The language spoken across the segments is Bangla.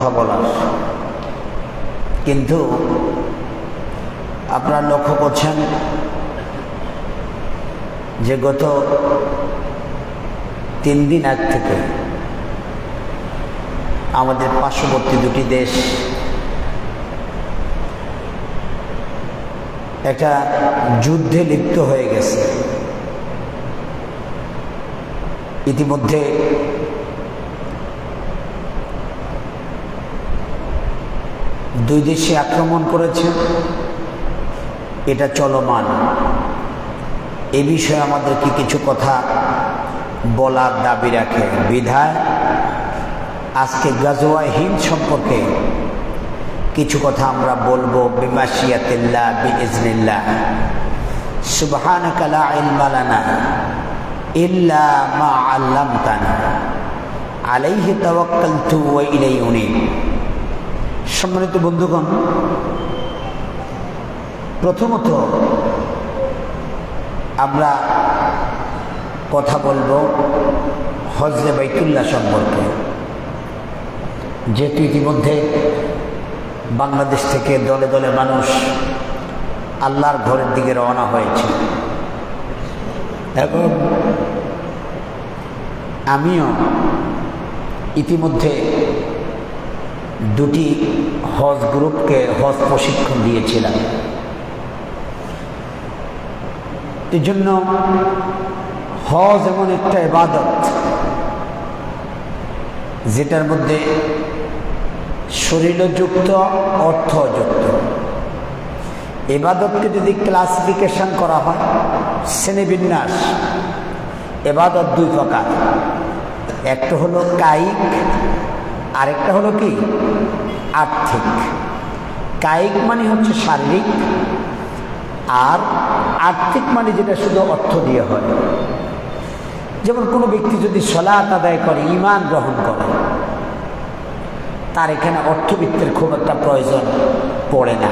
কথা বলার, কিন্তু আপনারা লক্ষ্য করছেন যে গত 3 দিন আগ থেকে আমাদের পার্শ্ববর্তী দুটি দেশ একটা যুদ্ধে লিপ্ত হয়ে গেছে। ইতিমধ্যে দুই দেশে আক্রমণ করেছে, এটা চলমান। এ বিষয়ে আমাদেরকে কিছু কথা বলার দাবি রাখে বিধায় আজকে গাজওয়া হিন্দ সম্পর্কে কিছু কথা আমরা বলবো। বিমাশিয়াতিল্লাহ বিইজনিল্লাহ। সুবহানাকা লা ইলমা লানা ইল্লা মা আল্লামতানা আলাইহি তাওয়াক্কালতু ওয়া ইলাইহি উনীব। সম্মানিত বন্ধুগণ, প্রথমত আমরা কথা বলবো হজরে বাইতুল্লাহ সম্পর্কে। যেহেতু ইতিমধ্যে বাংলাদেশ থেকে দলে দলে মানুষ আল্লাহর ঘরের দিকে রওনা হয়েছে এবং আমিও ইতিমধ্যে দুটি হজ গ্রুপকে হজ প্রশিক্ষণ দিয়েছিলাম। এই জন্য হজ এমন একটা ইবাদত যেটার মধ্যে শরীরযুক্ত অর্থযুক্ত। ইবাদতকে যদি ক্লাসিফিকেশন করা হয়, শ্রেণীবিন্যাস, ইবাদত 2 প্রকার। একটা হলো কায়িক, আরেকটা হলো কি আর্থিক। কায়িক মানে হচ্ছে শারীরিক, আর আর্থিক মানে যেটা শুধু অর্থ দিয়ে হয়। যেমন কোনো ব্যক্তি যদি সালাত আদায় করে, ঈমান গ্রহণ করে, তার এখানে অর্থবিত্তের খুব একটা প্রয়োজন পড়ে না।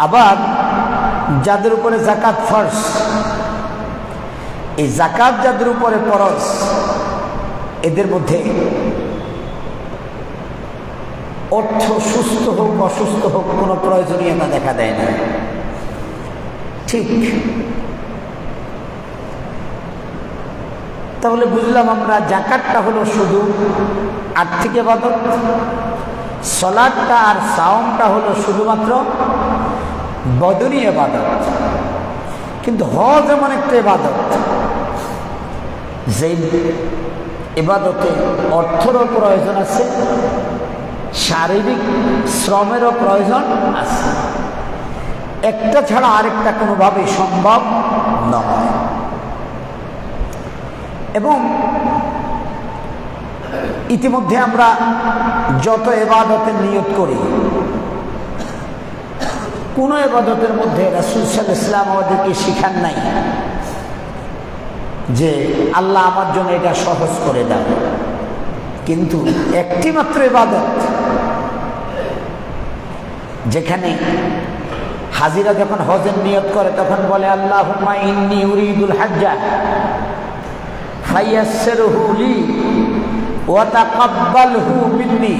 আবার যাদের উপরে যাকাত ফরজ, এই যাকাত যাদের উপরে ফরজ, এদের মধ্যে অর্থ সুস্থ হোক অসুস্থ হোক কোনো প্রয়োজনীয়তা দেখা দেয় না। ঠিক, তাহলে বুঝলাম আমরা যাকাতটা হলো শুধু আর্থিক ইবাদত, সালাতটা আর সাওমটা হলো শুধুমাত্র বদনী ইবাদত। কিন্তু হজ এমন একটা ইবাদত যে ইবাদতে অর্থেরও প্রয়োজন আছে, শারীরিক শ্রমেরও প্রয়োজন আছে। একটা ছাড়া আরেকটা কোনোভাবেই সম্ভব নয়। এবং ইতিমধ্যে আমরা যত ইবাদতের নিয়ত করি, কোন ইবাদতের মধ্যে রাসূল সাল্লাল্লাহু আলাইহি ওয়াসাল্লাম আমাদেরকে শিখান নাই যে আল্লাহ আমার জন্য এটা সহজ করে দাও। কিন্তু একটি মাত্র ইবাদত যেখানে হাজিরা যখন হজের নিয়ত করে তখন বলে আল্লাহুম্মা ইন্নী উরিদুল হাজ্জা ফায়াসসিরহু লি ওয়া তাকাব্বালহু মিন্নি।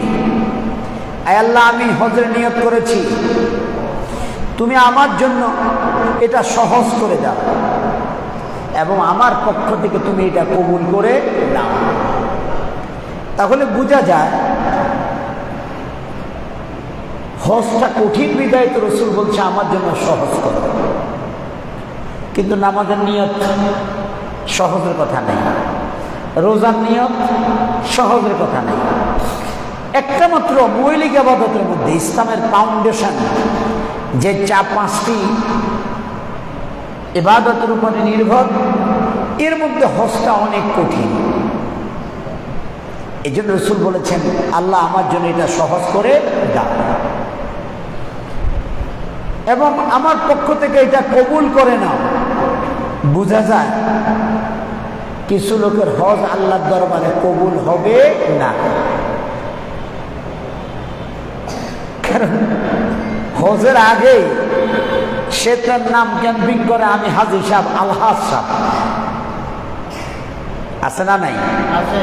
আয় আল্লাহ, আমি হজের নিয়ত করেছি, তুমি আমার জন্য এটা সহজ করে দাও এবং আমার পক্ষ থেকে তুমি এটা কবুল করে নাও। তাহলে বোঝা যায় হজটা কঠিন বিধায় তো রাসূল বলছে আমার জন্য সহজ করো। কিন্তু নামাজের নিয়ত সহজের কথা নেই, রোজার নিয়ত সহজের কথা নেই। একটা মাত্র মৌলিক ইবাদতের মধ্যে ইসলামের ফাউন্ডেশন যে 4-5টি ইবাদতের উপরে নির্ভর, এর মধ্যে হজটা অনেক কঠিন। এই জন্য রাসূল বলেছেন আল্লাহ আমার জন্য এটা সহজ করে দাও এবং আমার পক্ষ থেকে এটা কবুল করে নাও। বোঝা যায় কিছু লোকের হজ আল্লাহর দরবারে কবুল হবে না, কারণ হজের আগে সে তার নাম ক্যাম্পিং করে, আমি হাজী সাহেব, আলহাজ সাহেব, আছে না নাই? আছে।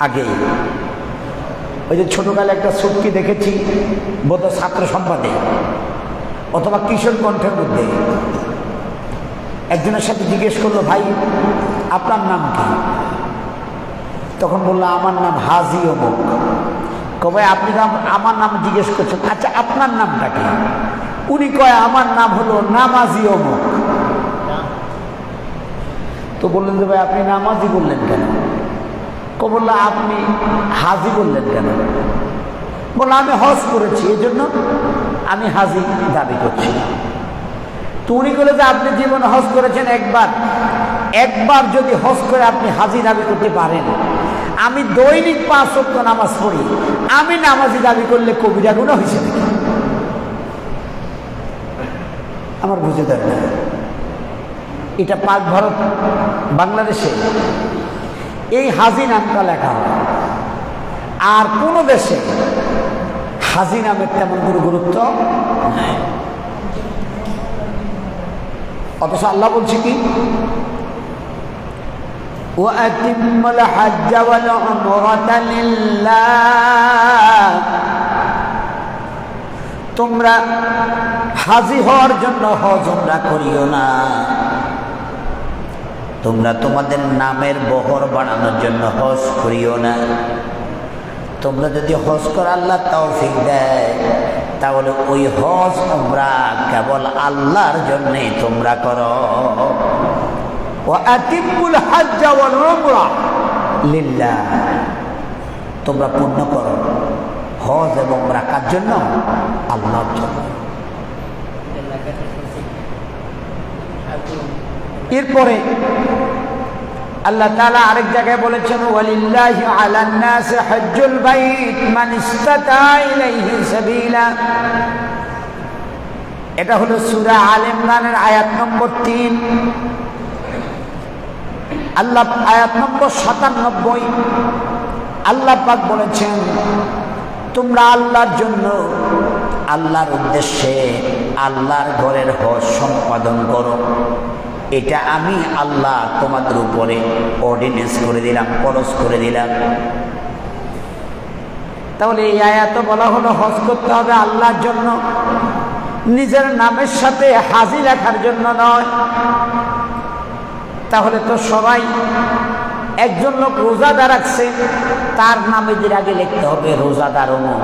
আগেই ওই যে ছোটকালে একটা চুটকি দেখেছি, বোধহয় ছাত্র সংবাদে অথবা কিশোর কণ্ঠের মধ্যে, একজনের সাথে জিজ্ঞেস করলো, ভাই আপনার নাম কি? তখন বললো, আমার নাম হাজি অমুক। কবে আপনি আমার নাম জিজ্ঞেস করছেন, আচ্ছা আপনার নামটা কি? উনি কয়, আমার নাম হলো নামাজি অমুক। তো বললেন যে ভাই আপনি নামাজি বললেন কেন? বললো, আপনি হাজি বললেন কেন? বললো, আমি হজ করেছি, এই জন্য আমি হাজি দাবি করছি। তো উনি বলে যে আপনি জীবনে হজ করেছেন একবার যদি হজ করে আপনি হাজি দাবি করতে পারেন, আমি দৈনিক 5 ওয়াক্ত নামাজ পড়ি, আমি নামাজি দাবি করলে কবিরা গুনাহ হয়েছে নাকি? আমার বুঝে দেয় না। এটা পাক ভারত বাংলাদেশে এই হাজি নামটা লেখা হয়, আর কোন দেশে হাজি নামের তেমন কোনো গুরুত্ব নেই। অথচ আল্লাহ বলছে কি, ওয়াতিমুল হজ্জ ওয়াল উমরাতা লিল্লাহ, তোমরা হাজি হওয়ার জন্য হজ উমরা করিও না, তোমরা তোমাদের নামের বহর বাড়ানোর জন্য হজ করিও না। তোমরা যদি হজ করা আল্লাহ তৌফিক দেয়, তাহলে ওই হজ উমরা কেবল আল্লাহর জন্যে তোমরা করো। ওয়াতিমুল হজ্জ ওয়াল উমরা লিল্লাহ, তোমরা পূর্ণ করো হজ এবং উমরা কার জন্য? আল্লাহর জন্য। এরপরে আল্লাহ তাআলা আরেক জায়গায় বলেছেন, ওয়ালিল্লাহি আলান নাসি হজ্জুল বাইত মান ইসতাতা ইলাইহি সাবিলা। এটা হলো সূরা আলে ইমরানের আয়াত নম্বর 3। আল্লাহ আয়াত নম্বর 97 আল্লাহ পাক বলেছেন, তোমরা আল্লাহর জন্য, আল্লাহর উদ্দেশ্যে আল্লাহর ঘরের হজ সম্পাদন করো। এটা আমি আল্লাহ তোমাদের উপরে অর্ডিনেন্স করে দিলাম, ফরজ করে দিলাম। তাহলে এই আয়াতে বলা হলো হজ করতে হবে আল্লাহর জন্য, নিজের নামের সাথে হাজি লেখার জন্য নয়। তাহলে তো সবাই, একজন লোক রোজাদার রাখছে, তার নামে যে আগে লিখতে হবে রোজাদার অমুক।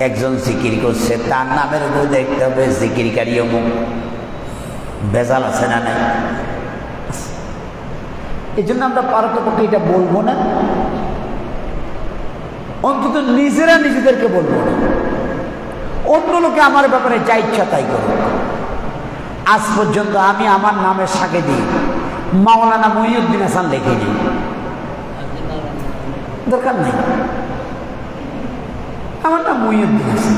একজন জিকির করছে, তার নামের উপর দেখতে হবে জিকিরকারী অমুক। বেজাল আছে না নাই? এই জন্য আমরা পারতপক্ষে এটা বলবো না, অন্তত নিজেরা নিজেদেরকে বলবো না। অন্য লোকে আমার ব্যাপারে যা ইচ্ছা তাই করুক। আজ পর্যন্ত আমি আমার নামের সাথে দিই মাওলানা মহিউদ্দিন হাসান লিখিনি, দরকার নেই। আমার নাম মহিউদ্দিন হাসান,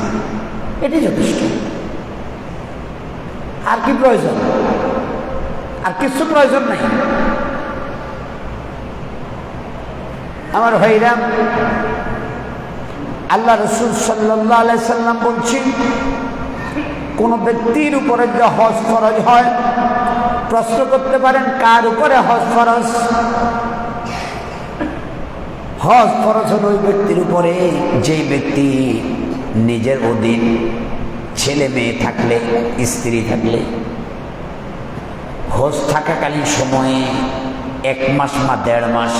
এটি যথেষ্ট। আর কি প্রয়োজন? আর কিছু প্রয়োজন নাই। আমার ভাইরা, আল্লাহ রাসূল সাল্লাল্লাহু আলাইহি সাল্লাম বলছেন, কোন ব্যক্তির উপরে যে হজ ফরজ হয়, প্রশ্ন করতে পারেন কার উপরে হজ ফরজ? হজ ফরজ হল ওই ব্যক্তির উপরে যে ব্যক্তি নিজের অধীন ছেলে মেয়ে থাকলে, স্ত্রী থাকলে, হজ থাকাকালীন সময়ে 1 মাস বা 1.5 মাস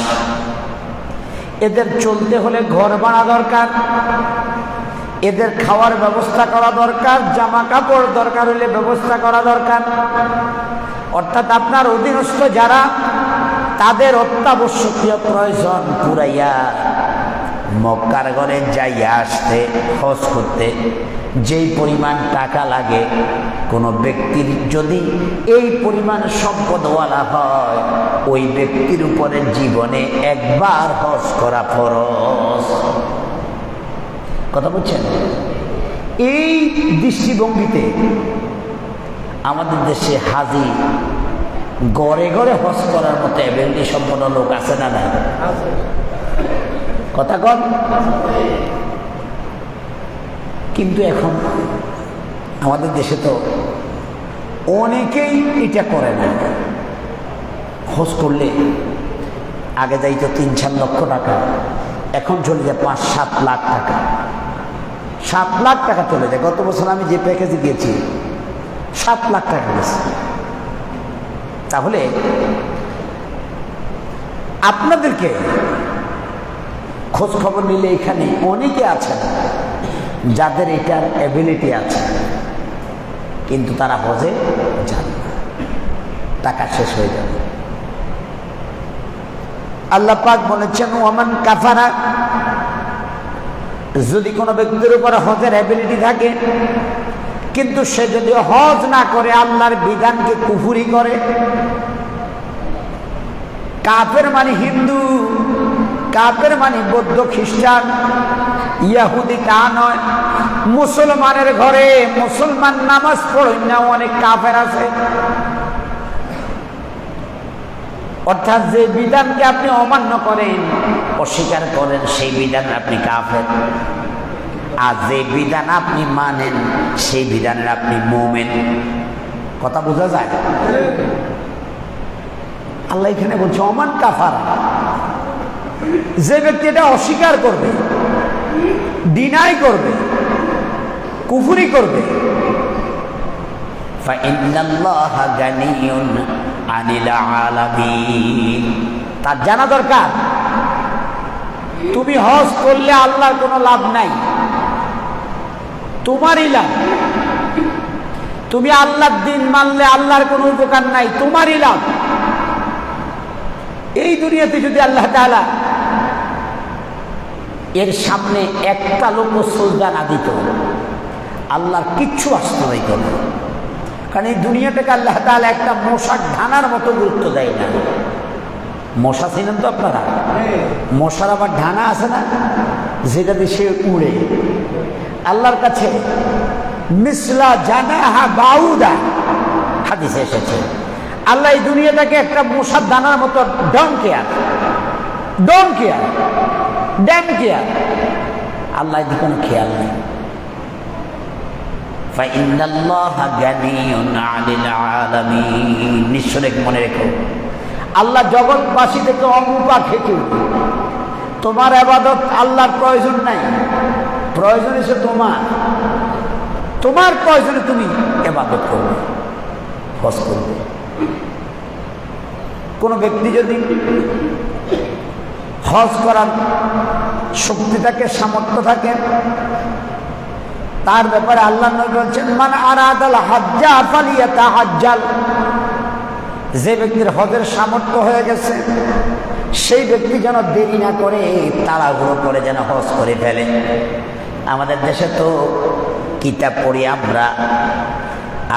এদের চলতে হলে ঘর বানা দরকার, এদের খাওয়ার ব্যবস্থা করা দরকার, জামা কাপড় দরকার হলে ব্যবস্থা করা দরকার। অর্থাৎ আপনার অধীনস্থ যারা, তাদের অত্যাবশ্যকীয় প্রয়োজন পুরাইয়া মক্কার ঘরে যাইয়া আসতে, হজ করতে যেই পরিমাণ টাকা লাগে, কোনো ব্যক্তির যদি এই পরিমাণ সম্পদওয়ালা হয়, ওই ব্যক্তির উপরে জীবনে একবার হজ করা ফরজ। কথা বলছেন? এই দৃষ্টিভঙ্গিতে আমাদের দেশে হাজি গড়ে গড়ে হজ করার মতো এবিলিটি সম্পন্ন লোক আছে না না? কথা কন। কিন্তু এখন আমাদের দেশে তো অনেকেই এটা করে না। হজ করলে আগে যাইতো 3-4 লক্ষ টাকা, এখন চলে যায় 5-7 লাখ টাকা, 7 লাখ টাকা চলে যায়। গত বছর আমি যে প্যাকেজে গিয়েছি 7 লাখ টাকা গেছে। তাহলে আপনাদেরকে খোঁজ খবর নিলে এখানে অনেকে আছেন যাদের এটার অ্যাবিলিটি আছে, কিন্তু তারা হজে যান না, টাকা শেষ হয়ে যাবে। আল্লাহ পাক বলেছেন ওমান কাফারা, যদি কোনো ব্যক্তির উপর হজের অ্যাবিলিটি থাকে কিন্তু সে যদি হজ না করে আল্লাহর বিধানকে কুফরি করে, কাফের মানে হিন্দু, কাফের মানে বৌদ্ধ খ্রিস্টান ইয়াহুদি তা নয়, মুসলমানের ঘরে মুসলমান নামাজ পড়েন না অনেক কাফের আছে। অর্থাৎ যে বিধানকে আপনি অমান্য করেন, অস্বীকার করেন, সেই বিধান আপনি কাফের। আর যে বিধান আপনি মানেন সেই বিধানের আপনি মুমিন। কথা বোঝা যায়? আল্লাহ এখানে বলছে ওমান কাফারা, যে ব্যক্তি এটা অস্বীকার করবে, ডিনাই করবে, কুফরি করবে, ফাইন্নাল্লাহা গানিয়ুন আনিল আলামিন, তার জানা দরকার তুমি হজ করলে আল্লাহর কোনো লাভ নাই, তোমারই লাভ। তুমি আল্লাহর দিন মানলে আল্লাহর কোনো উপকার নাই, তোমারই লাভ। এই দুনিয়াতে যদি আল্লাহ তাআলা এর সামনে একটা লোক সিজদা না দিত, আল্লাহর কিচ্ছু আসতো না। কারণ এই দুনিয়াটাকে আল্লাহ তাআলা একটা মশার ঢানার মতো গুরুত্ব দেয় না। মশা ছিলেন তো আপনারা? মশার আবার ঢানা আছে না, যেটা দিয়ে সে উড়ে। আল্লাহর কাছে মিসলা জানাহা বাউদা হাদিসে এসেছে, আল্লাহ এই দুনিয়াটাকে একটা মশার দানার মতো ডন কেয়ার আল্লাহ এদিকে কোনো খেয়াল নেই। ফাইন্নাল্লাহা গানিয়ুন আনিল আলামিন, নিশ্চয় মনে রেখো আল্লাহ জগৎবাসী থেকে অমুপা খেতে। তোমার ইবাদত আল্লাহর প্রয়োজন নাই, প্রয়োজন এসে তোমার প্রয়োজনে তুমি ইবাদত করবে, হজ করবে। কোনো ব্যক্তি যদি হজ করার শক্তি থাকে, সামর্থ্য থাকে, তার ব্যাপারে আল্লাহ নবী বলছেন মান আরাদাল হাজ্জা ফালিয়াতাহাজ্জাল, যে ব্যক্তির হজের সামর্থ্য হয়ে গেছে সেই ব্যক্তি যেন দেরি না করে তাড়াহুড়ো করে যেন হজ করে ফেলে। আমাদের দেশে তো কিতাব পড়ি আমরা,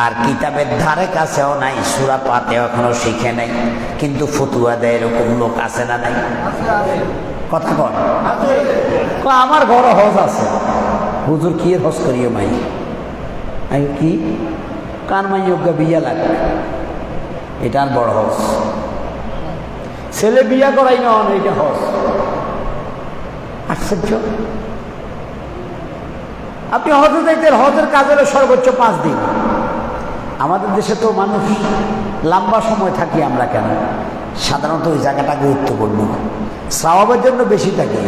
আর কিতাবের ধারে কাছেও নাই, সূরা পাতে এখনো শিখে নাই, কিন্তু ফতুয়া দেয় এরকম লোক আছে না নাই? কথা কন, আমার ঘরে হজ আছে, হুজুর কি হজ করিও মাই, আমি কি কান মাই যোগ্য বিয়া লাগ, এটা আর বড় হজ। ছেলে বিয়া করাই না, এটা হজ। আশ্চর্য। আপনি হজে যাইতে, হজের কাজ হলো সর্বোচ্চ 5 দিন। আমাদের দেশে তো মানুষ লম্বা সময় থাকি আমরা, কেন? সাধারণত ওই জায়গাটা গুরুত্বপূর্ণ, সওয়াবের জন্য বেশি থাকে।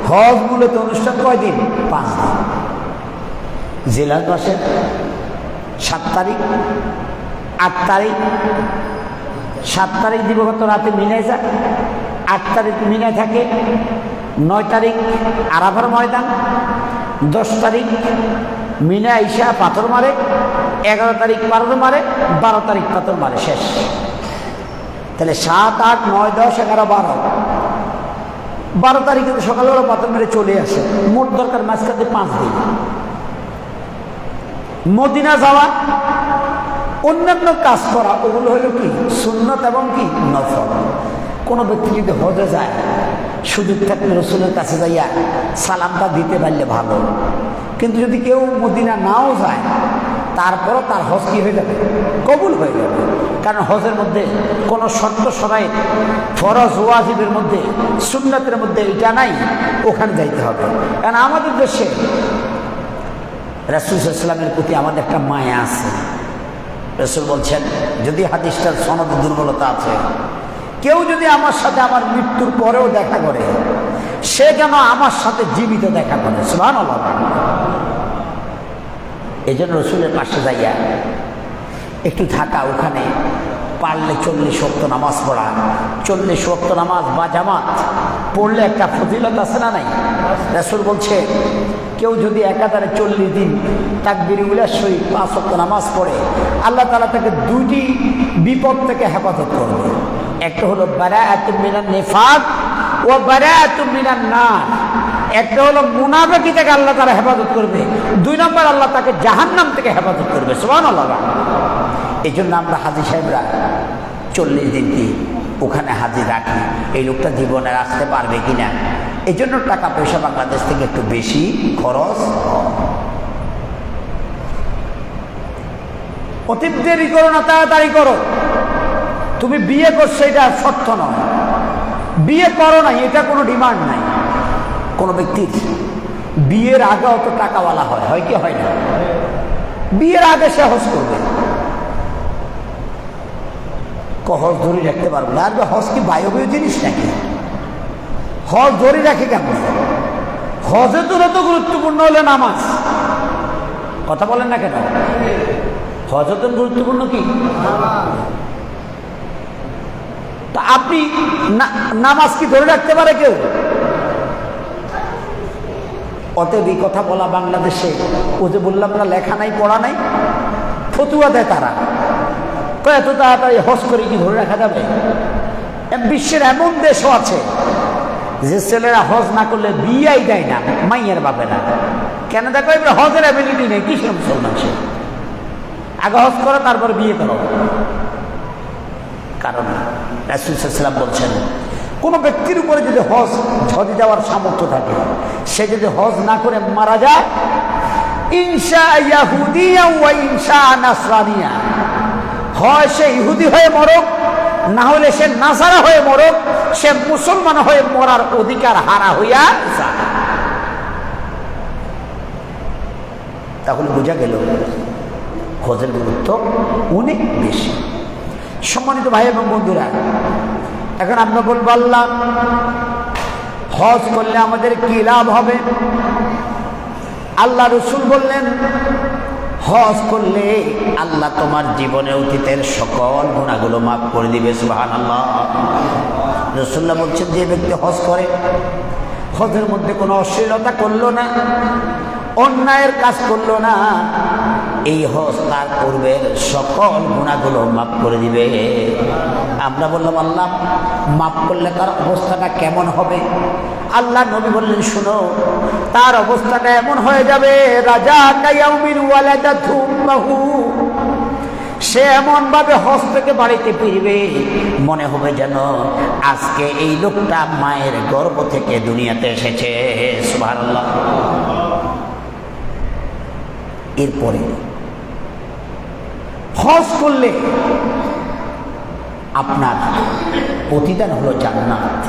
হজ মূলত অনুষ্ঠান কয়দিন? 5 দিন। জিলহজ মাসের 7 তারিখ, 8 তারিখ, 7 তারিখ দিবগত রাতে মিনায় যায়, 8 তারিখ মিনায় থাকে, 9 তারিখ আরাফার ময়দান, 10 তারিখ মিনা আইসা পাথর মারে, 11 তারিখ পাথর মারে, 12 তারিখ পাথর মারে, শেষ। তাহলে 7, 8, 9, 10, 11, 12 তারিখে তো সকালবেলা পাথর মেরে চলে আসে। মোট দরকার মাঝখানে 5 দিন। মদিনা যাওয়া, অন্যান্য কাজ করা, ওগুলো হলো কি সুন্নত এবং কি নফল। কোনো ব্যক্তি যদি হজে যায়, সুযোগ থাকলে রসুলের কাছে যাইয়া সালামটা দিতে পারলে ভালো। কিন্তু যদি কেউ মদিনা নাও যায়, তারপরও তার হজ কি হয়ে যাবে? কবুল হয়ে যাবে। কারণ হজের মধ্যে কোনো শর্ত সরাই, ফরজ ওয়াজিবের মধ্যে, সুন্নতের মধ্যে এটা নাই, ওখানে যাইতে হবে। কারণ আমাদের দেশে রাসূল সাল্লাল্লাহু আলাইহি ওয়াসাল্লামের প্রতি আমাদের একটা মায়া আছে। রাসূল বলছেন, যদি হাদিসটার সনদে দুর্বলতা আছে, কেউ যদি আমার সাথে আমার মৃত্যুর পরেও দেখা করে, সে যেন আমার সাথে জীবিত দেখা করে। সুবহানাল্লাহ। এই জন্য রসুলের পাশে যাইয়া একটু থাকা, ওখানে পারলে 40 ওয়াক্ত নামাজ পড়া। 40 ওয়াক্ত নামাজ বা জামাত পড়লে একটা ফজিলত আছে না নাই? রাসূল বলছে কেউ যদি একাধারে 40 দিন তাকবীর উলার সহিত 5 ওয়াক্ত নামাজ পড়ে, আল্লাহ তাআলা তাকে 2টি বিপদ থেকে হেফাজত করবে। একটা হলো বারাআতুম মিনান নিফাক ওয়া বারাআতুম মিনান নার। একটা হলো মুনাফিকি থেকে আল্লাহ তাআলা হেফাজত করবে, 2 নম্বর আল্লাহ তাকে জাহান্নাম থেকে হেফাজত করবে। সুবহানাল্লাহ। এই জন্য আমরা হাজী সাহেবরা 40 দিন কি ওখানে হাজির রাখি, এই লোকটা জীবনে আসতে পারবে কিনা। এই জন্য টাকা পয়সা বাংলাদেশ থেকে একটু বেশি খরচ। অতীব দেরি করো না, তাড়াতাড়ি করো। তুমি বিয়ে করছো এটা শর্ত নয়, বিয়ে করো না এটা কোনো ডিমান্ড নাই। কোনো ব্যক্তির বিয়ের আগে অত টাকাওয়ালা হয় কি হয় না? বিয়ের আগে সে হজ করবে। হজ ধরে রাখতে পারবো না। আর হজ কি বায়বীয় জিনিস নাকি? হজ ধরে রাখে কেমন? হজে তো যত গুরুত্বপূর্ণ হলে নামাজ। কথা বলেন না কেন? হজে তো গুরুত্বপূর্ণ কি? তা আপনি নামাজ কি ধরে রাখতে পারে কেউ? অতএব এই কথা বলা বাংলাদেশে, ও যে বললাম না লেখা নাই পড়া নাই, ফতুয়া দেয় তারা। এত তাড়াতাড়ি হজ করে কি ধরে রাখা যাবে? বিশ্বের এমন দেশও আছে যে ছেলেরা হজ না করলে বিয়েই দেয় না মাইয়ের বাপেরা। কেন? দেখো এবার হজের অ্যাবিলিটি নেই। কিসের মুসলমান সে? আগে হজ করো তারপর বিয়ে করো। কারণ রাসূল সাল্লাল্লাহু আলাইহি ওয়াসাল্লাম বলছেন কোন ব্যক্তির উপরে যদি হজে যাওয়ার সামর্থ্য থাকে, সে যদি হজ না করে মারা যায়, ইনশা ইয়াহুদিয়া ওয়া ইনশা নাসরানিয়া, হয় সে ইহুদি হয়ে মরক, না হলে সে নাসারা হয়ে মরক, সে মুসলমান হয়ে মরার অধিকার হারা হইয়া যায়। তাহলে বোঝা গেল হজের গুরুত্ব অনেক বেশি। সম্মানিত ভাই এবং বন্ধুরা, এখন আমরা বলবো আল্লাহ হজ করলে আমাদের কি লাভ হবে? আল্লাহ রসুল বললেন হজ করলে আল্লাহ তোমার জীবনে অতীতের সকল গুনাহগুলো মাফ করে দিবে। সুবহানাল্লাহ। রাসূলুল্লাহ বলছেন যে ব্যক্তি হজ করে, হজের মধ্যে কোনো অশ্লীলতা করলো না, অন্যায়ের কাজ করলো না, এই হজ তার পূর্বের সকল গুনাহগুলো মাফ করে দিবে। আমরা বললাম আল্লাহ মাফ করলে তার অবস্থাটা কেমন হবে? আল্লাহ নবী বললেন শুনো, তার অবস্থাটা এমন হয়ে যাবে রাজা কায়াউমিন ওয়ালাদাতু উম্মুহু, সে এমন ভাবে হজ থেকে বাড়িতে ফিরবে মনে হবে যেন আজকে এই লোকটা মায়ের গর্ভ থেকে দুনিয়াতে এসেছে। সুবহানাল্লাহ। এরপরে হজ করলে আপনার প্রতিদান হলো জান্নাত।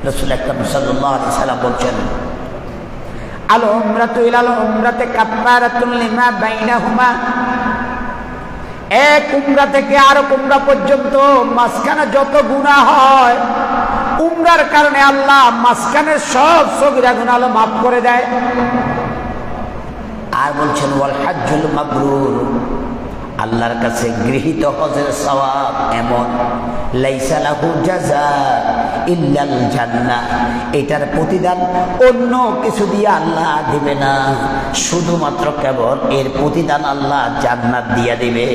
রাসূল আকরাম সাল্লাল্লাহু আলাইহি ওয়াসাল্লাম বলছেন আল উমরাতু ইলাল উমরাতি কাফফারাতুন লিমা বাইনাহুমা, এক উমরা থেকে আর উমরা পর্যন্ত মাঝখানে যত গুনাহ হয়, উমরার কারণে আল্লাহ মাঝখানের সব সগীরা গুনাহ মাফ করে দেয়। আর বলছেন ওয়াল হজ্জুল মাবরুর, আল্লাহর কাছে গৃহীত হজের সওয়াব এমন লাইসা লাহু জাযা ইল্লাল জান্নাহ, এটার প্রতিদান অন্য কিছু দিয়ে আল্লাহ দিবে না, শুধুমাত্র কেবল এর প্রতিদান আল্লাহ জান্নাত দিয়ে দিবে।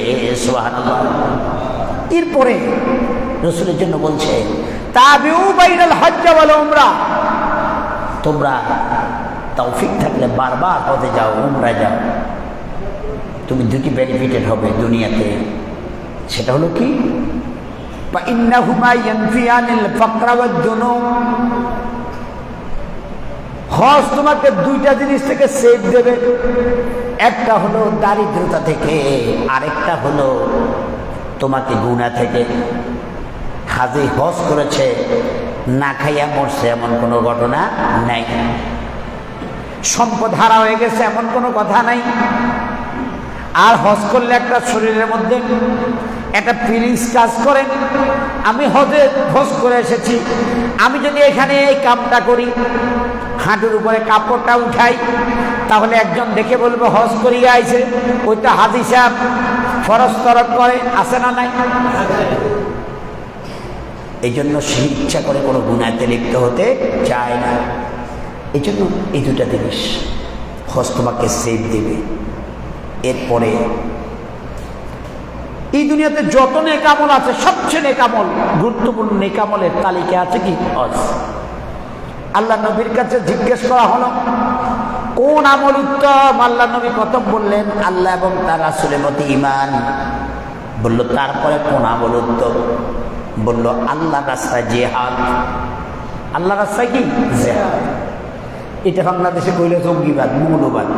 সুবহানাল্লাহ। এরপরে রাসূলের জন্য বলছে তাবিউ বাইনাল হজ্জ ওয়াল উমরা, তোমরা তৌফিক থাকলে বারবার হজে যাও, উমরা যাও, তুমি দুটি বেনিফিটেড হবে দুনিয়াতে। সেটা হলো কি? হজ তোমাকে দুইটা জিনিস থেকে সেভ দেবে, একটা হলো দারিদ্রতা থেকে, আরেকটা হলো তোমাকে গুনাহ থেকে। হাজী হজ করেছে না খাইয়া মরছে এমন কোনো ঘটনা নাই, সম্পদ হারা হয়ে গেছে এমন কোনো কথা নাই, আর হজ করলে একটা শরীরের মধ্যে একটা ফিলিংস কাজ করে, আমি হজ করে এসেছি, আমি যদি এখানে এই কামটা করি, হাঁটুর উপরে কাপড়টা উঠাই, তাহলে একজন দেখে বলবে হজ করিয়া আইছে, ওইটা হাজি সাহেব ফরজ তরক করে, আছে না নাই? এই জন্য সে ইচ্ছা করে কোনো গুনাহতে লিপ্ত হতে চায় না। এই জন্য এই দুটা জিনিস হজ তোমাকে সেভ দেবে। এরপরে এই দুনিয়াতে যত নেকামল আছে, সবচেয়ে নেকামল, গুরুত্বপূর্ণ নেকামলের তালিকা আছে কি? হজ। আল্লাহ নবীর কাছে জিজ্ঞেস করা হলো কোন আমল উত্তম? আল্লাহ নবী প্রথম বললেন আল্লাহ এবং তার রাসূলের প্রতি ঈমান। বলল তারপরে কোন আমল উত্তম? বলল আল্লাহ রাস্তায় জিহাদ। আল্লাহ রাস্তায় কি? জিহাদ। এটা বাংলাদেশে কইলে জঙ্গিবাদ, মৌলবাদ।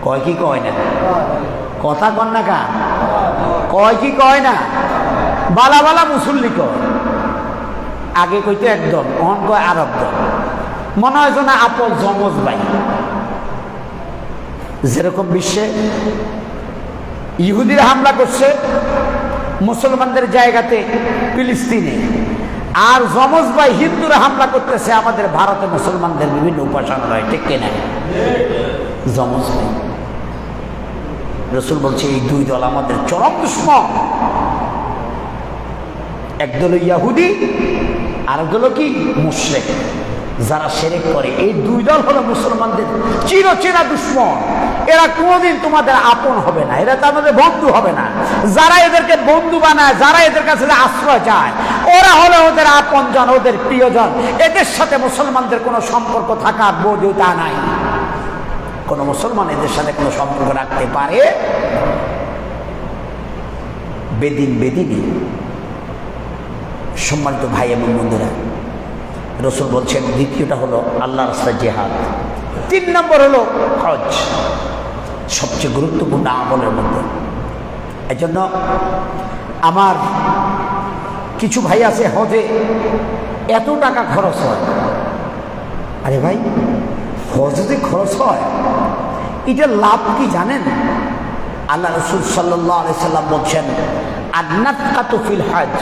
কয় কি কয় না? কথা কন না কা? কয় কি কয় না? বালা বালা মুসল্লি কয়। আগে কইতো একদম, অহন কয় আরব দল। মনে হয় না আপন জমজ ভাই। যেরকম বিশ্বে ইহুদিরা হামলা করছে মুসলমানদের জায়গাতে ফিলিস্তিনে, আর জমজ ভাই হিন্দুরা হামলা করতেছে আমাদের ভারতে মুসলমানদের বিভিন্ন উপাসনালয়, ঠিক কিনা? জমজ ভাই। রাসূল বলছে এই দুই দল আমাদের চরম দুশমন। একদল ইহুদি আর একদল কি? মুশরিক, যারা শিরক করে। এই দুই দল হলো মুসলমানদের চিরচেনা দুশমন। এরা কোনোদিন তোমাদের আপন হবে না, এরা তোমাদের বন্ধু হবে না। যারা এদেরকে বন্ধু বানায়, যারা এদের কাছে আশ্রয় চায়, ওরা হলো ওদের আপনজন, ওদের প্রিয়জন। এদের সাথে মুসলমানদের কোনো সম্পর্ক থাকার বৈধতা নাই। কোন মুসলমান এদের সাথে কোনো সম্পর্ক রাখতে পারে? বেদিনী। সম্মানিত ভাই এবং বন্ধুরা, রাসূল বলছেন দ্বিতীয়টা হলো আল্লাহর রাস্তায় জিহাদ, 3 নম্বর হলো হজ, সবচেয়ে গুরুত্বপূর্ণ আমলের মধ্যে। এজন্য আমার কিছু ভাই আছে হজে এত টাকা খরচ হয়। আরে ভাই, হজে যে খরচ হয় এটা লাভ কি জানেন? আল্লাহ রাসূল সাল্লাল্লাহু আলাইহি সাল্লাম বলছেন আন-নাফকাতু ফিল হজ,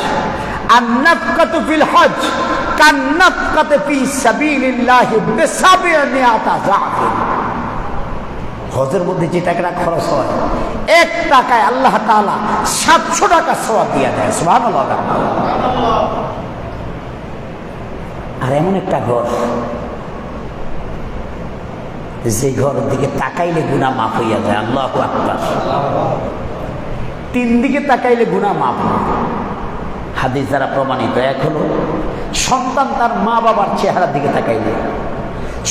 আন-নাফকাতু ফিল হজ কান-নাফকাতি ফি সাবিলিল্লাহি বি-সাবঈমিআতা যাফ। হজের মধ্যে যে টাকাটা খরচ হয়, 1 টাকায় আল্লাহ তাআলা 700 টাকা সওয়াব দিয়ে দেয়। সুবহানাল্লাহ। আর এমন একটা ঘর, যে ঘরের দিকে তাকাইলে গুনাহ মাফ হইয়া যায়। আল্লাহু আকবার। 3 দিকে তাকাইলে গুনাহ মাফ হয়। হাদিস দ্বারা প্রমাণিত। এক হলো সন্তান তার মা বাবার চেহারার দিকে তাকাইলে,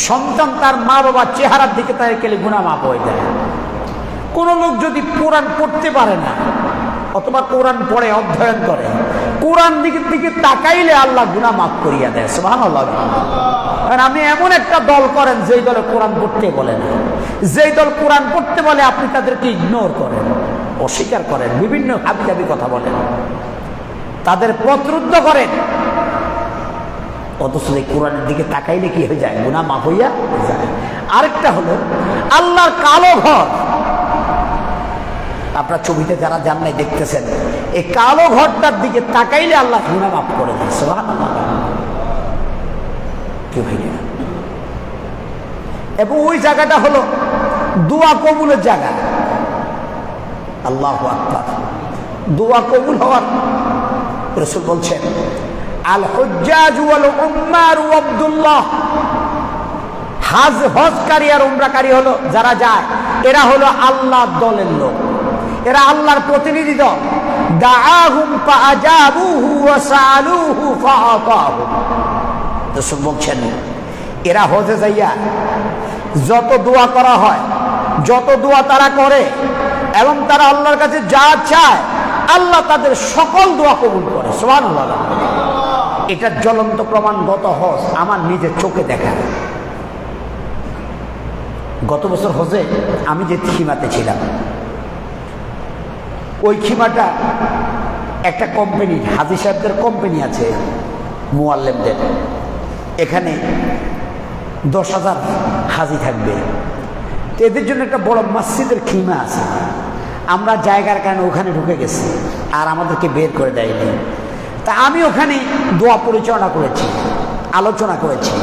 সন্তান তার মা বাবার চেহারার দিকে তাকাইলে গুনাহ মাফ হয়ে যায়। কোন লোক যদি কোরআন পড়তে পারে না, অথবা কোরআন পড়ে অধ্যয়ন করে, কোরআন দিকে তাকাইলে আল্লাহ গুনাহ মাফ করিয়া দেয়। সুবহানাল্লাহ। আর আপনি এমন একটা দল করেন যেই দলে কোরআন পড়তে বলে না, যেই দল কোরআন পড়তে বলে আপনি তাদেরকে ইগনোর করেন, অস্বীকার করেন, বিভিন্ন হাবিজাবি কথা বলেন, তাদের পথরুদ্ধ করেন। অথচ এই কোরআনের দিকে তাকাইলে কি হয়ে যায়? গুনাহ মাফ হইয়া যায়। আরেকটা হলো আল্লাহর কালো ঘর। আপনার ছবিতে যারা যান নাই দেখতেছেন, এই কালো ঘরটার দিকে তাকাইলে আল্লাহ গুনাহ মাফ করে দেয়। সুবহানাল্লাহ। এবং ওই জায়গাটা হলো দোয়া কবুলের জায়গা। আল্লাহু আকবার। দোয়া কবুল হওয়ার রাসূল বলছেন আল হুজ্জাজ ওয়াল উম্মার ওয়াবদুল্লাহ। হজকারী আর উমরাকারী হলো যারা যায়, এরা হলো আল্লাহর দলের লোক, এরা আল্লাহর প্রতিনিধি দল। দাআহুম ফাআজাবুহু ওয়া সাআলুহু ফাআতাহুম। রাসূল বলছেন এরা হজে যাইয়া যত দোয়া করা হয়, যত দোয়া তারা করে এবং তারা আল্লাহর কাছে যা চায়, আল্লাহ তাদের সকল দোয়া কবুল করে। সুবহানাল্লাহ। এটার জ্বলন্ত প্রমাণ গত হজ আমার নিজের চোখে দেখা। গত বছর হজে আমি যে খিমাতে ছিলাম, ওই খিমাটা একটা কোম্পানি, হাজী সাহেবদের কোম্পানি আছে, মুআল্লিমদের। এখানে 10,000 হাজি থাকবে। তো এদের জন্য একটা বড় মসজিদের খিমা আছে, আমরা জায়গার কারণে ওখানে ঢুকে গেছি আর আমাদেরকে বের করে দেয়নি। তা আমি ওখানে দোয়া পরিচালনা করেছি, আলোচনা করেছি।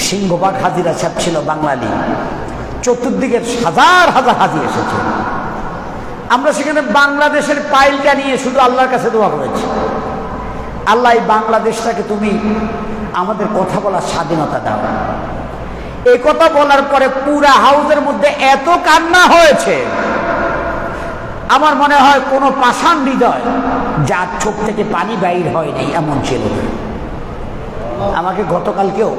সিংহবাগ হাজিরা সাহেব ছিল বাঙালি, চতুর্দিকের হাজার হাজার হাজি এসেছে। আমরা সেখানে বাংলাদেশের পাইলটা নিয়ে শুধু আল্লাহর কাছে দোয়া করেছি, আল্লাহ এই বাংলাদেশটাকে তুমি আমাদের কথা বলার স্বাধীনতা দাও। এই কথা বলার পরে পুরা হাউসের মধ্যে এত কান্না হয়েছে, আমার মনে হয় কোনো পাষাণ হৃদয় যার চোখ থেকে পানি বাইর হয়নি এমন ছিল। আমাকে গতকালকেও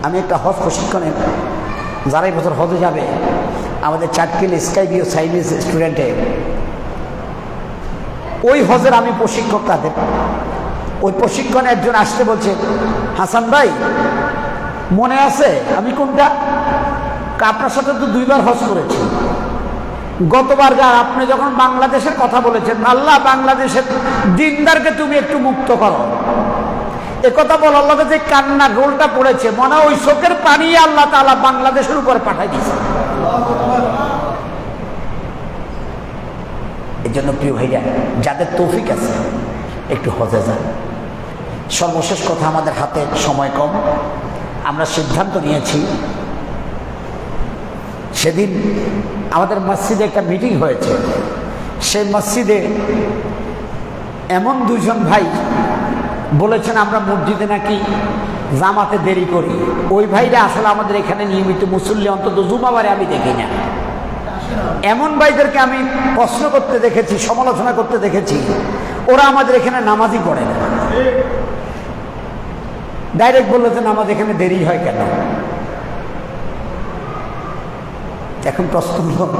আমি একটা হজ প্রশিক্ষণে, যারা এই বছর হজে যাবে, আমাদের চাটকিল স্কাইভিউ সাইনিজ স্টুডেন্টে, ওই হজের আমি প্রশিক্ষক তাদের, ওই প্রশিক্ষণে একজন আসতে বলছে, হাসান ভাই মনে আছে আমি কোনটা? আপনার সাথে তো 2 বার হজ করেছি। গতবার আপনি যখন বাংলাদেশের কথা বলেছেন, আল্লাহ বাংলাদেশের দিনদারকে তুমি একটু মুক্ত করো, একথা বলার লগে যে কান্না গোলটা পড়েছে, মনে ওই চোখের পানি আল্লাহ তাআলা বাংলাদেশের উপরে পাঠাই দিয়েছে। এই জন্য প্রিয় ভাইরা, যাদের তৌফিক আছে একটু হজে যান। সর্বশেষ কথা, আমাদের হাতে সময় কম, আমরা সিদ্ধান্ত নিয়েছি, সেদিন আমাদের মসজিদে একটা মিটিং হয়েছে, সেই মসজিদে এমন 2 জন ভাই বলেছেন আমরা মসজিদে নাকি জামাতে দেরি করি। ওই ভাইরা আসলে আমাদের এখানে নিয়মিত মুসল্লি, অন্তত জুমাবারে আমি দেখি না। এমন ভাইদেরকে আমি প্রশ্ন করতে দেখেছি, সমালোচনা করতে দেখেছি, ওরা আমাদের এখানে নামাজই পড়ে না। ডাইরেক্ট বললো যে নামাজ এখানে দেরি হয় কেন? এখন প্রশ্ন হলো,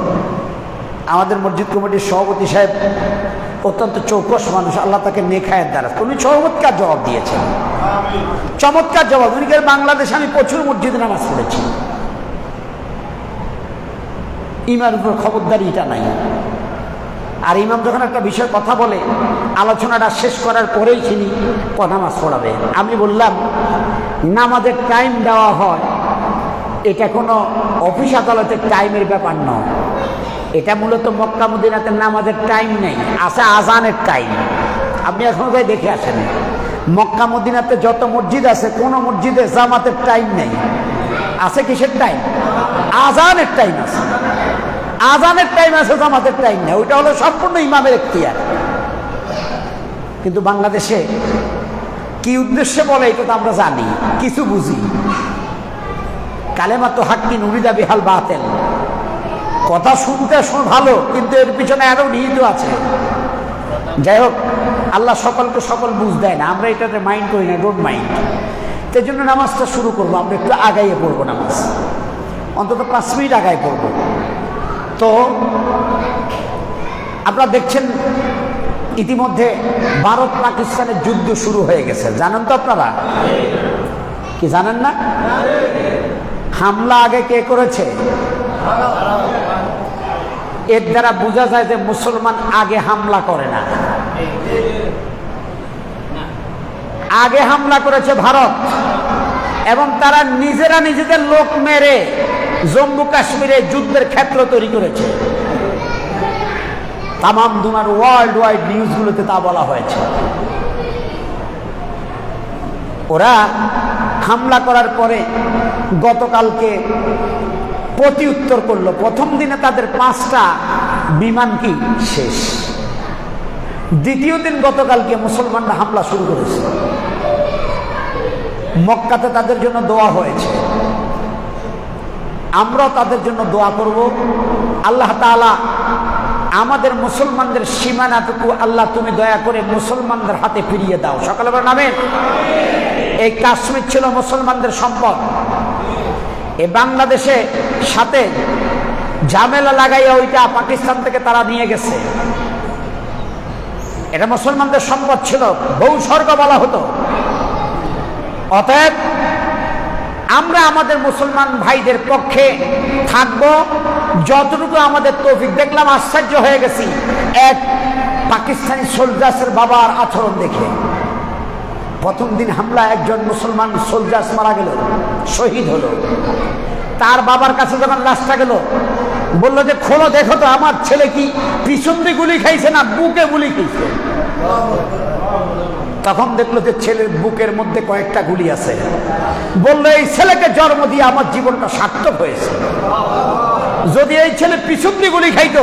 আমাদের মসজিদ কমিটির সভাপতি সাহেব অত্যন্ত চৌকস মানুষ, আল্লাহ তাকে নেখায়ের দ্বারা উনি চমৎকার জবাব দিয়েছেন, চমৎকার জবাব। উনি বাংলাদেশে আমি প্রচুর মসজিদে নামাজ পড়েছি, ইমার উপর খবরদারি এটা নাই। আর ইমাম যখন একটা বিষয় কথা বলে, আলোচনাটা শেষ করার পরেই তিনি নামাজ পড়াবে। আমি বললাম, নামাজের টাইম দেওয়া হয়, এটা কোনো অফিস আদালতের টাইমের ব্যাপার নয়, এটা মূলত মক্কা মদিনাতে নামাজের টাইম নেই, আছে আজানের টাইম। আপনি এখন যাই দেখে আসেন, মক্কা মদিনাতে যত মসজিদ আছে কোনো মসজিদে জামাতের টাইম নেই, আছে কিসের টাইম? আজানের টাইম আছে, আজানের টাইম আছে, জামাতের টাইম নেই। ওইটা হলো সম্পূর্ণ ইমামের এখতিয়ার। কিন্তু বাংলাদেশে কি উদ্দেশ্যে বলে এটা তো আমরা জানি, কিছু বুঝি। কালেমা তো হাক্কিন উরিদা বিহাল বাতিল, কথা শুনতে ভালো, কিন্তু এর পিছনে আরো নিহিত আছে। যাই হোক, আল্লাহ সকলকে সকল বুঝ দেয় না, আমরা এটাতে মাইন্ড করি না, ডোন্ট মাইন্ড। সেই জন্য নামাজটা শুরু করবো, আমরা একটু আগাইয়ে পড়বো নামাজ, অন্তত 5 মিনিট আগাই পড়বো। তো আপনারা দেখছেন ইতিমধ্যে ভারত পাকিস্তানের যুদ্ধ শুরু হয়ে গেছে, জানেন তো আপনারা? কি জানেন না? হামলা আগে কে করেছে? এর দ্বারা বোঝা যায় যে মুসলমান আগে হামলা করে না, আগে হামলা করেছে ভারত। এবং তারা নিজেরা নিজেদের লোক মেরে জম্মু কাশ্মীরে যুদ্ধের ক্ষেত্র তৈরি করেছে। তামাম দুনিয়ার ওয়ার্ল্ড ওয়াইড নিউজগুলোতে তা বলা হয়েছে। ওরা হামলা করার পরে গতকালকে প্রতি উত্তর করলো। প্রথম দিনে তাদের 5টা বিমান কি শেষ। দ্বিতীয় দিন গতকালকে মুসলমানরা হামলা শুরু করেছে। মক্কাতে তাদের জন্য দোয়া হয়েছে, আমরাও তাদের জন্য দোয়া করব। আল্লাহ তাআলা আমাদের মুসলমানদের সীমানাটুকু আল্লাহ তুমি দয়া করে মুসলমানদের হাতে ফিরিয়ে দাও। সকালে বলেন আমিন। এই কাশ্মীর ছিল মুসলমানদের সম্পদ, এই বাংলাদেশে সাথে ঝামেলা লাগাইয়া ওইটা পাকিস্তান থেকে তারা নিয়ে গেছে। এটা মুসলমানদের সম্পদ ছিল, বহু স্বর্গ বলা হতো। অতএব আমরা আমাদের মুসলমান ভাইদের পক্ষে থাকব যতটুকু আমাদের তৌফিক। দেখলাম, আশ্চর্য হয়ে গেছি এক পাকিস্তানি সোলজার্সের বাবার আচরণ দেখে। প্রথম দিন হামলা একজন মুসলমান সোলজার্স মারা গেল, শহীদ হলো। তার বাবার কাছে যখন লাশটা গেল, বললো যে খোলো দেখো তো আমার ছেলে কি পিছন দিয়ে গুলি খাইছে না বুকে গুলি খাইছে। তখন দেখলো যে ছেলের বুকের মধ্যে কয়েকটা গুলি আছে। বললো এই ছেলেকে জন্ম দিয়ে আমার জীবনটা সার্থক হয়েছে। যদি এই ছেলে পিছন দিয়ে গুলি খাইতো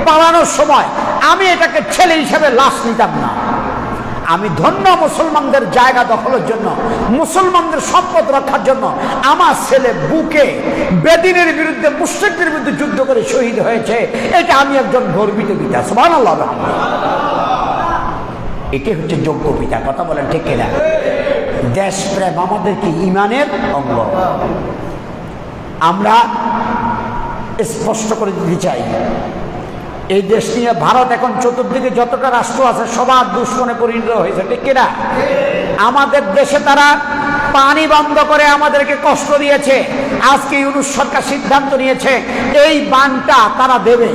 পালানোর সময়, আমি এটাকে ছেলে হিসেবে লাশ নিতাম না। আমি ধন্য মুসলমানদের জায়গা দখলের জন্য, মুসলমানদের সম্পদ রক্ষার জন্য আমার ছেলে বুকে বেদিনের বিরুদ্ধে, মুশরিকদের বিরুদ্ধে যুদ্ধ করে শহীদ হয়েছে। এটা আমি একজন গর্বিত পিতা। সুবহানাল্লাহ। এটাই হচ্ছে যোগ্য পিতা। কথা বলেন ঠিক কিনা? দেশপ্রেম আমাদের কি ইমানের অঙ্গ। আমরা স্পষ্ট করে দিতে চাই, এই দেশ নিয়ে ভারত এখন চতুর্দিকে যতটা রাষ্ট্র আছে সবার দুশ্মনে পরিণত হয়েছে, ঠিক কিনা? আমাদের দেশে তারা পানি বন্ধ করে আমাদেরকে কষ্ট দিয়েছে। আজকে ইউনূস সরকার সিদ্ধান্ত নিয়েছে এই বানটা তারা দেবে।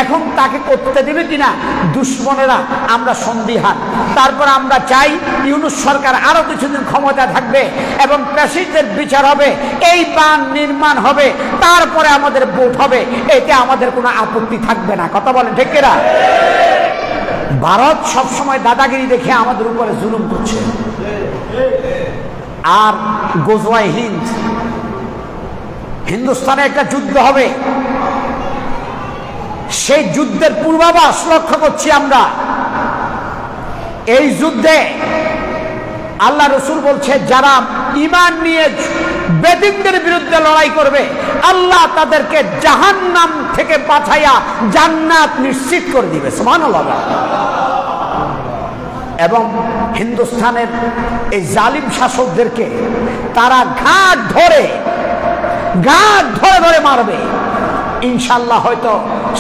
এখন তাকে করতে দেবে কিনা দুশ্মনেরা, আমরা সন্দিহান। তারপর আমরা চাই ইউনূস সরকার আরো কিছুদিন ক্ষমতা থাকবে এবং ফ্যাসিস্টদের বিচার হবে, এই বান নির্মাণ হবে, তারপরে আমাদের ভোট হবে। এতে আমাদের কোনো আপত্তি থাকবে না। কথা বলেন ঠিক কিনা? ভারত সবসময় দাদাগিরি দেখে আমাদের উপরে জুলুম করছে। আর গজওয়ায়ে হিন্দ, হিন্দুস্তানে একটা যুদ্ধ হবে, সেই যুদ্ধের পূর্বাভাস লক্ষ্য করছি আমরা। এই যুদ্ধে আল্লাহ রসুল বলছে যারা ঈমান নিয়ে বেদিনদের বিরুদ্ধে লড়াই করবে, আল্লাহ তাদেরকে জাহান্নাম থেকে বাঁচাইয়া জান্নাত নিশ্চিত করে দিবে। সুবহানাল্লাহ। এবং হিন্দুস্তানের এই জালিম শাসকদেরকে তারা ঘাট ধরে ধরে মারবে। ইনশাল্লাহ হয়তো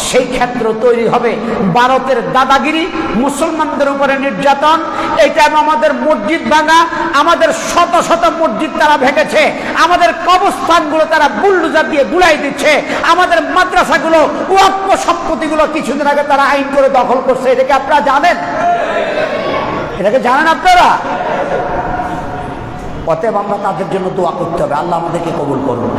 সেই ক্ষেত্র তৈরি হবে। ভারতের দাদাগিরি, মুসলমানদের উপরে নির্যাতন, এটা আমাদের মসজিদ ভাঙা, আমাদের শত শত মসজিদ তারা ভেঙেছে, আমাদের কবরস্থানগুলো তারা বুলডোজার দিয়ে গুড়াই দিচ্ছে, আমাদের মাদ্রাসাগুলো, ওয়াক্ফ সম্পত্তিগুলো কিছুদিন আগে তারা আইন করে দখল করছে। এটাকে আপনারা জানেন? এটাকে জানেন আপনারা? অতএব আমরা তাদের জন্য দোয়া করতে হবে, আল্লাহ আমাদেরকে কবুল করুন।